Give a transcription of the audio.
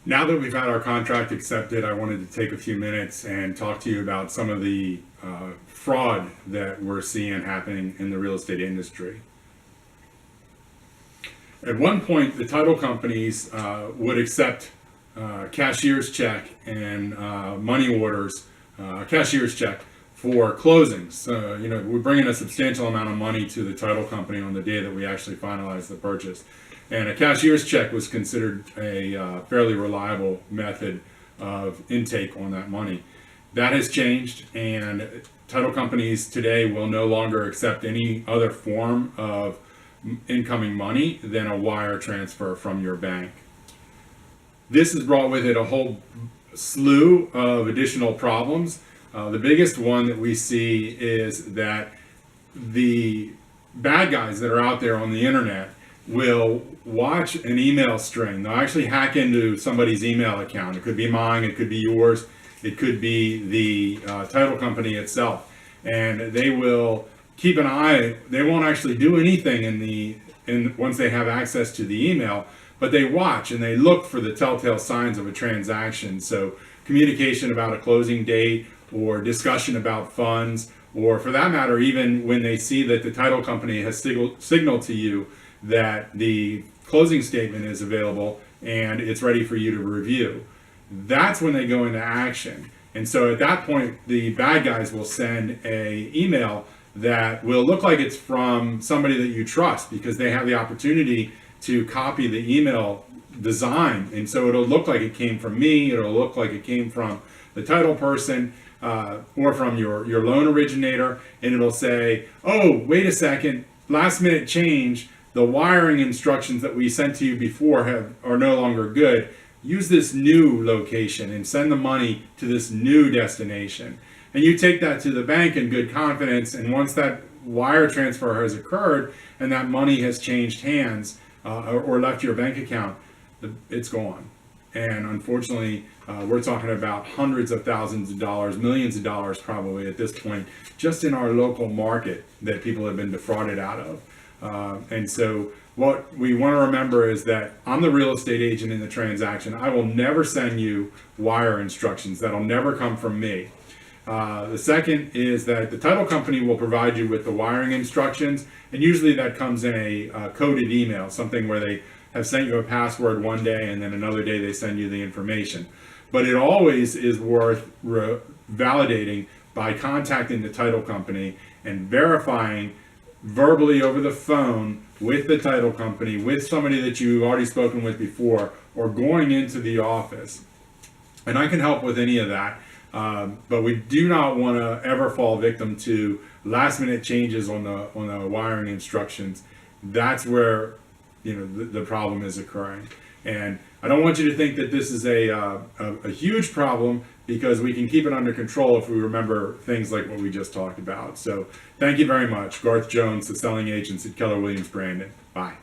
Now that we've had our contract accepted, I wanted to take a few minutes and talk to you about some of the fraud that we're seeing happening in the real estate industry. At one point, the title companies would accept cashier's check and money orders, cashier's check for closings. We're bringing a substantial amount of money to the title company on the day that we actually finalize the purchase. And a cashier's check was considered a fairly reliable method of intake on that money. That has changed, and title companies today will no longer accept any other form of incoming money than a wire transfer from your bank. This has brought with it a whole slew of additional problems. The biggest one that we see is that the bad guys that are out there on the internet will watch an email string. They'll actually hack into somebody's email account. It could be mine, it could be yours, it could be the title company itself. And they will keep an eye. They won't actually do anything once they have access to the email, but they watch and they look for the telltale signs of a transaction. So communication about a closing date, or discussion about funds, or for that matter, even when they see that the title company has signaled to you that the closing statement is available and it's ready for you to review. That's when they go into action. And so at that point, the bad guys will send an email that will look like it's from somebody that you trust, because they have the opportunity to copy the email design. And so it'll look like it came from me, it'll look like it came from the title person, or from your loan originator, and it'll say, oh, wait a second, last minute change, the wiring instructions that we sent to you before are no longer good. Use this new location and send the money to this new destination. And you take that to the bank in good confidence, and once that wire transfer has occurred and that money has changed hands or left your bank account, it's gone. And unfortunately, we're talking about hundreds of thousands of dollars, millions of dollars probably at this point, just in our local market that people have been defrauded out of. And so what we want to remember is that I'm the real estate agent in the transaction. I will never send you wire instructions. That'll never come from me. The second is that the title company will provide you with the wiring instructions, and usually that comes in a coded email, something where they have sent you a password one day and then another day they send you the information. But it always is worth validating by contacting the title company and verifying verbally over the phone with the title company, with somebody that you've already spoken with before, or going into the office. And I can help with any of that. But we do not want to ever fall victim to last minute changes on the wiring instructions. That's where the problem is occurring. And I don't want you to think that this is a huge problem, because we can keep it under control if we remember things like what we just talked about. So thank you very much. Garth Jones, the selling agents at Keller Williams Brandon. Bye.